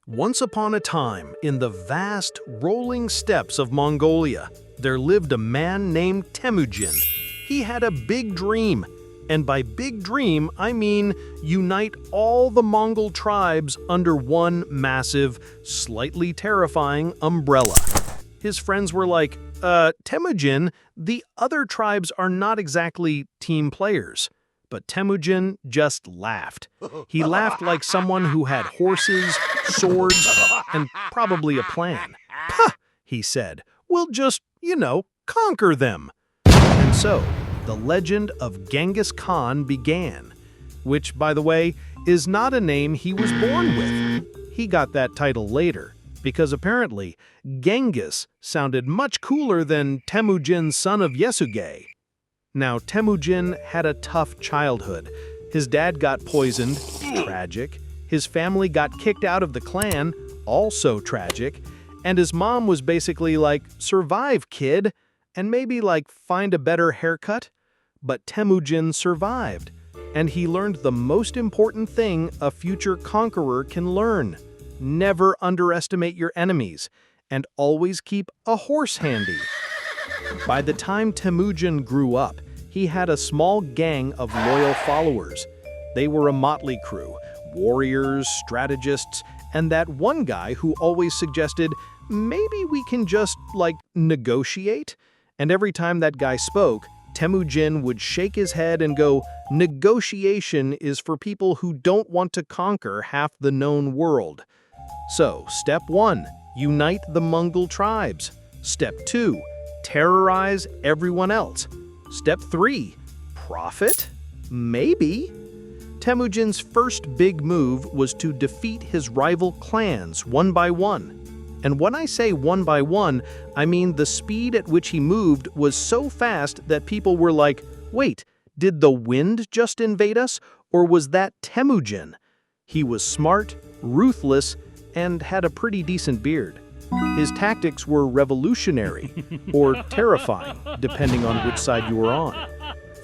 Once upon a time, in the vast, rolling steppes of Mongolia, there lived a man named Temujin. He had a big dream, and by big dream, I mean unite all the Mongol tribes under one massive, slightly terrifying umbrella. His friends were like, Temujin, the other tribes are not exactly team players. But Temujin just laughed. He laughed like someone who had horses, swords, and probably a plan. "Puh," he said, "we'll just, conquer them." And so, the legend of Genghis Khan began, which, by the way, is not a name he was born with. He got that title later, because apparently, Genghis sounded much cooler than Temujin, son of Yesugei. Now, Temujin had a tough childhood. His dad got poisoned, tragic. His family got kicked out of the clan, also tragic. And his mom was basically like, survive, kid, and maybe find a better haircut. But Temujin survived, and he learned the most important thing a future conqueror can learn. Never underestimate your enemies, and always keep a horse handy. By the time Temujin grew up, he had a small gang of loyal followers. They were a motley crew, warriors, strategists, and that one guy who always suggested, maybe we can just, negotiate? And every time that guy spoke, Temujin would shake his head and go, negotiation is for people who don't want to conquer half the known world. So, step 1, unite the Mongol tribes. Step 2, terrorize everyone else. Step 3, profit? Maybe. Temujin's first big move was to defeat his rival clans one by one. And when I say one by one, I mean the speed at which he moved was so fast that people were like, wait, did the wind just invade us? Or was that Temujin? He was smart, ruthless, and had a pretty decent beard. His tactics were revolutionary, or terrifying, depending on which side you were on.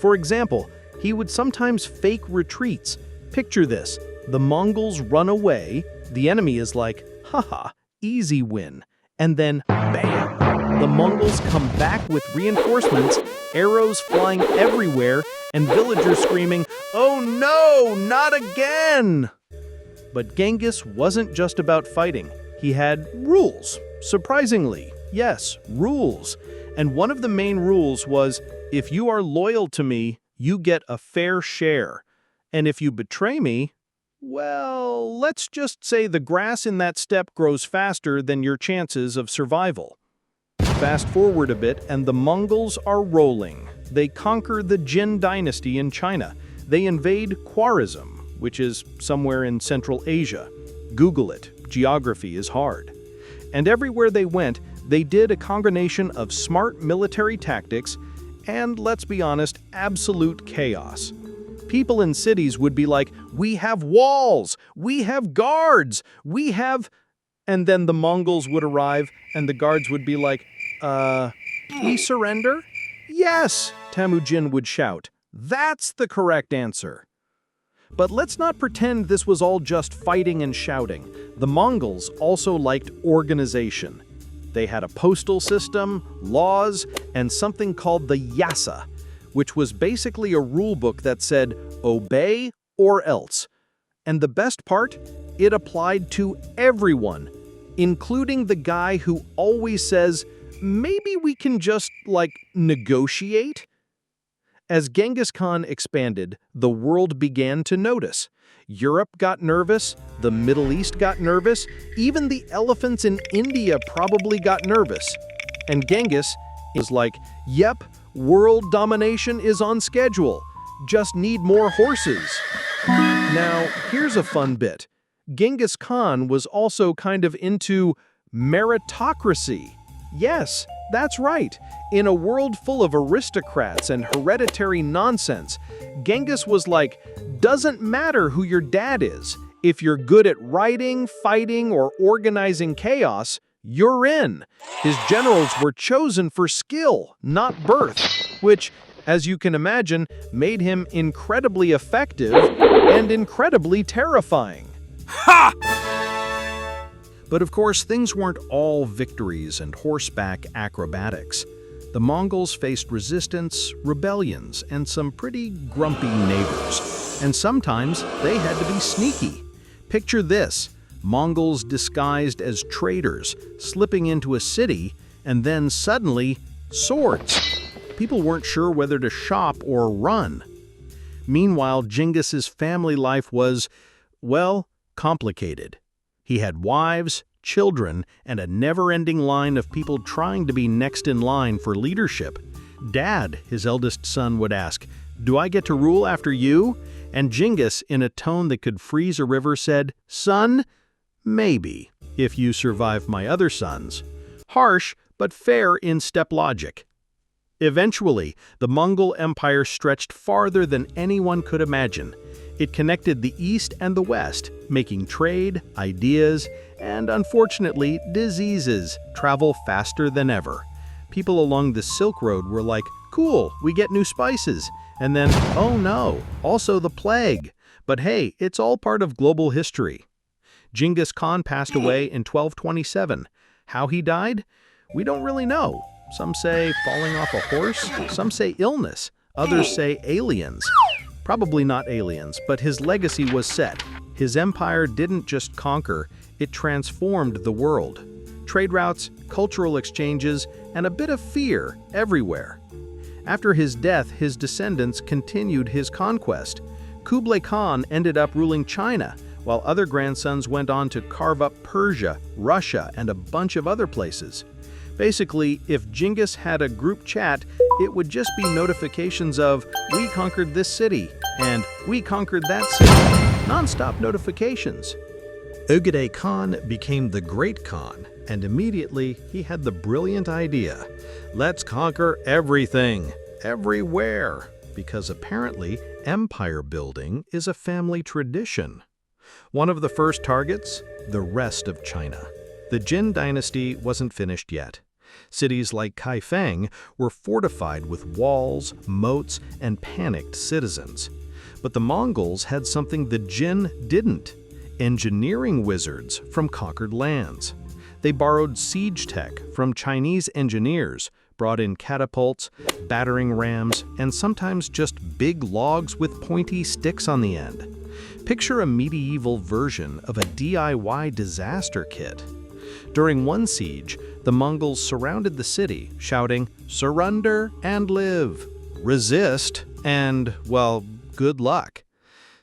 For example, he would sometimes fake retreats. Picture this, the Mongols run away, the enemy is like, haha, easy win. And then, bam! The Mongols come back with reinforcements, arrows flying everywhere, and villagers screaming, "Oh no, not again!" But Genghis wasn't just about fighting. He had rules. Surprisingly, yes, rules. And one of the main rules was, if you are loyal to me, you get a fair share. And if you betray me, well, let's just say the grass in that steppe grows faster than your chances of survival. Fast forward a bit, and the Mongols are rolling. They conquer the Jin dynasty in China. They invade Khwarizm, which is somewhere in Central Asia. Google it. Geography is hard. And everywhere they went, they did a combination of smart military tactics and, let's be honest, absolute chaos. People in cities would be like, we have walls, we have guards, we have... And then the Mongols would arrive and the guards would be like, we surrender? Yes, Temujin would shout. That's the correct answer. But let's not pretend this was all just fighting and shouting. The Mongols also liked organization. They had a postal system, laws, and something called the Yasa, which was basically a rule book that said, obey or else. And the best part, it applied to everyone, including the guy who always says, maybe we can just, negotiate? As Genghis Khan expanded, the world began to notice. Europe got nervous, the Middle East got nervous, even the elephants in India probably got nervous. And Genghis is like, yep, world domination is on schedule. Just need more horses. Now, here's a fun bit. Genghis Khan was also kind of into meritocracy. Yes, that's right. In a world full of aristocrats and hereditary nonsense, Genghis was like, doesn't matter who your dad is. If you're good at writing, fighting, or organizing chaos, you're in. His generals were chosen for skill, not birth, which, as you can imagine, made him incredibly effective and incredibly terrifying. Ha! But of course, things weren't all victories and horseback acrobatics. The Mongols faced resistance, rebellions, and some pretty grumpy neighbors. And sometimes they had to be sneaky. Picture this: Mongols disguised as traders, slipping into a city, and then suddenly, swords. People weren't sure whether to shop or run. Meanwhile, Genghis's family life was, well, complicated. He had wives, children, and a never-ending line of people trying to be next in line for leadership. "Dad," his eldest son would ask, "do I get to rule after you?" And Genghis, in a tone that could freeze a river, said, "Son, maybe, if you survive my other sons." Harsh, but fair in step logic. Eventually, the Mongol Empire stretched farther than anyone could imagine. It connected the East and the West, making trade, ideas, and unfortunately, diseases travel faster than ever. People along the Silk Road were like, "Cool, we get new spices." And then, oh no, also the plague. But hey, it's all part of global history. Genghis Khan passed away in 1227. How he died? We don't really know. Some say falling off a horse, some say illness, others say aliens. Probably not aliens, but his legacy was set. His empire didn't just conquer, it transformed the world. Trade routes, cultural exchanges, and a bit of fear everywhere. After his death, his descendants continued his conquest. Kublai Khan ended up ruling China, while other grandsons went on to carve up Persia, Russia, and a bunch of other places. Basically, if Genghis had a group chat, it would just be notifications of, "We conquered this city," and "We conquered that city." Non-stop notifications. Ögedei Khan became the Great Khan, and immediately he had the brilliant idea, let's conquer everything, everywhere, because apparently empire building is a family tradition. One of the first targets, the rest of China. The Jin dynasty wasn't finished yet. Cities like Kaifeng were fortified with walls, moats, and panicked citizens. But the Mongols had something the Jin didn't: engineering wizards from conquered lands. They borrowed siege tech from Chinese engineers, brought in catapults, battering rams, and sometimes just big logs with pointy sticks on the end. Picture a medieval version of a DIY disaster kit. During one siege, the Mongols surrounded the city, shouting, "Surrender and live! Resist, and, well, good luck."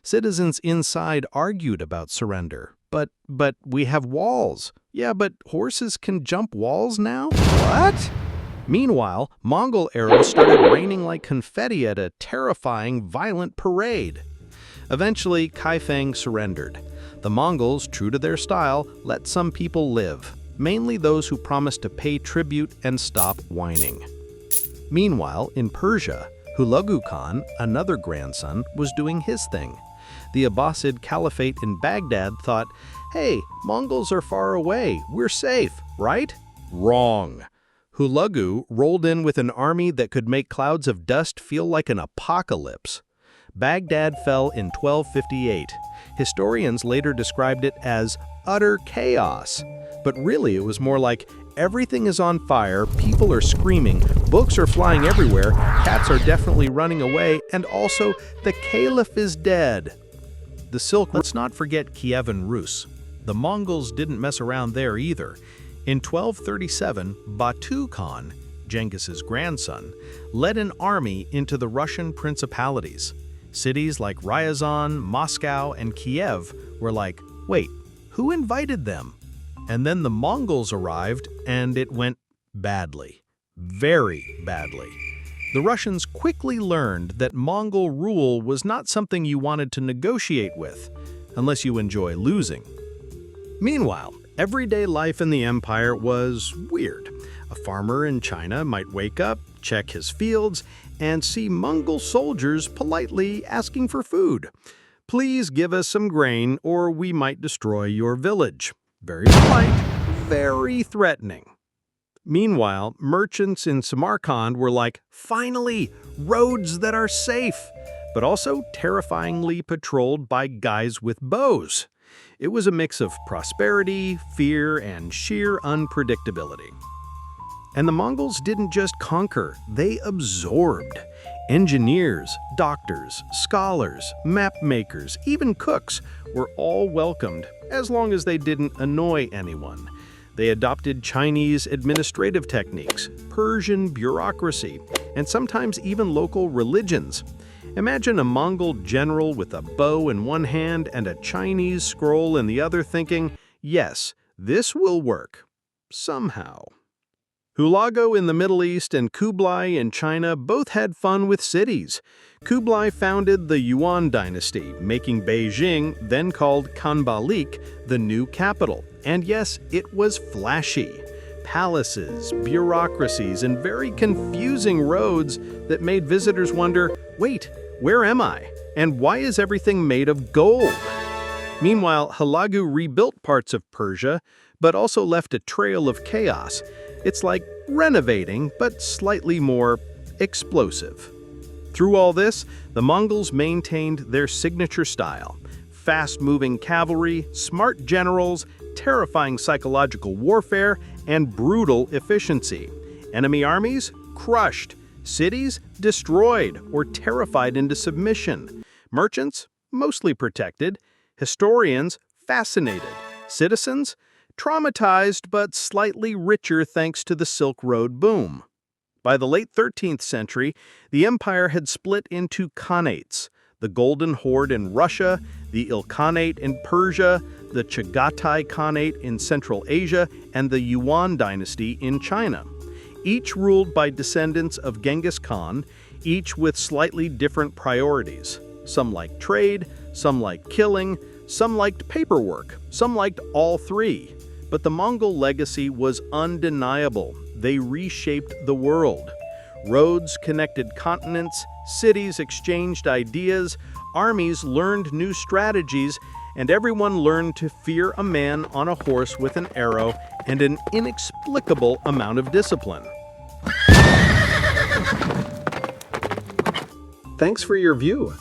Citizens inside argued about surrender. But we have walls. Yeah, but horses can jump walls now? What? Meanwhile, Mongol arrows started raining like confetti at a terrifying, violent parade. Eventually, Kaifeng surrendered. The Mongols, true to their style, let some people live, mainly those who promised to pay tribute and stop whining. Meanwhile, in Persia, Hulagu Khan, another grandson, was doing his thing. The Abbasid Caliphate in Baghdad thought, "Hey, Mongols are far away, we're safe, right?" Wrong. Hulagu rolled in with an army that could make clouds of dust feel like an apocalypse. Baghdad fell in 1258. Historians later described it as utter chaos. But really, it was more like, everything is on fire, people are screaming, books are flying everywhere, cats are definitely running away, and also, the Caliph is dead. The Silk. Let's not forget Kiev and Rus. The Mongols didn't mess around there either. In 1237, Batu Khan, Genghis's grandson, led an army into the Russian principalities. Cities like Ryazan, Moscow, and Kiev were like, wait, who invited them? And then the Mongols arrived, and it went badly. Very badly. The Russians quickly learned that Mongol rule was not something you wanted to negotiate with, unless you enjoy losing. Meanwhile, everyday life in the empire was weird. A farmer in China might wake up, check his fields, and see Mongol soldiers politely asking for food. "Please give us some grain, or we might destroy your village." Very polite, very threatening. Meanwhile, merchants in Samarkand were like, finally, roads that are safe, but also terrifyingly patrolled by guys with bows. It was a mix of prosperity, fear, and sheer unpredictability. And the Mongols didn't just conquer, they absorbed. Engineers, doctors, scholars, map makers, even cooks were all welcomed, as long as they didn't annoy anyone. They adopted Chinese administrative techniques, Persian bureaucracy, and sometimes even local religions. Imagine a Mongol general with a bow in one hand and a Chinese scroll in the other thinking, yes, this will work. Somehow. Hulagu in the Middle East and Kublai in China both had fun with cities. Kublai founded the Yuan dynasty, making Beijing, then called Kanbalik, the new capital. And yes, it was flashy. Palaces, bureaucracies, and very confusing roads that made visitors wonder, wait, where am I? And why is everything made of gold? Meanwhile, Hulagu rebuilt parts of Persia, but also left a trail of chaos. It's like renovating, but slightly more explosive. Through all this, the Mongols maintained their signature style: fast-moving cavalry, smart generals, terrifying psychological warfare, and brutal efficiency. Enemy armies crushed, cities destroyed or terrified into submission. Merchants mostly protected, historians fascinated, citizens traumatized but slightly richer thanks to the Silk Road boom. By the late 13th century, the empire had split into khanates: the Golden Horde in Russia, the Ilkhanate in Persia, the Chagatai Khanate in Central Asia, and the Yuan dynasty in China. Each ruled by descendants of Genghis Khan, each with slightly different priorities. Some liked trade, some liked killing, some liked paperwork, some liked all three. But the Mongol legacy was undeniable. They reshaped the world. Roads connected continents, cities exchanged ideas, armies learned new strategies, and everyone learned to fear a man on a horse with an arrow and an inexplicable amount of discipline. Thanks for your view.